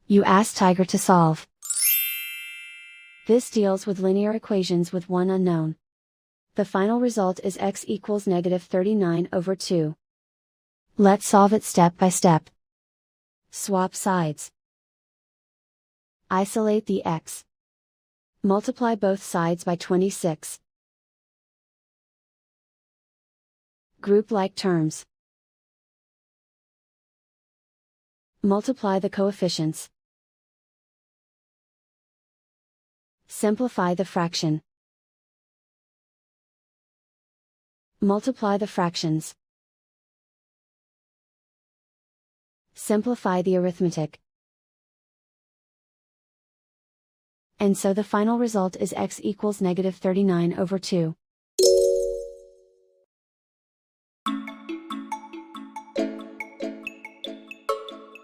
You ask Tiger to solve. This deals with linear equations with one unknown. The final result is x equals -39/2. Let's solve it step by step. Swap sides. Isolate the x. Multiply both sides by 26. Group like terms. Multiply the coefficients. Simplify the fraction. Multiply the fractions. Simplify the arithmetic. And so the final result is x equals -39/2.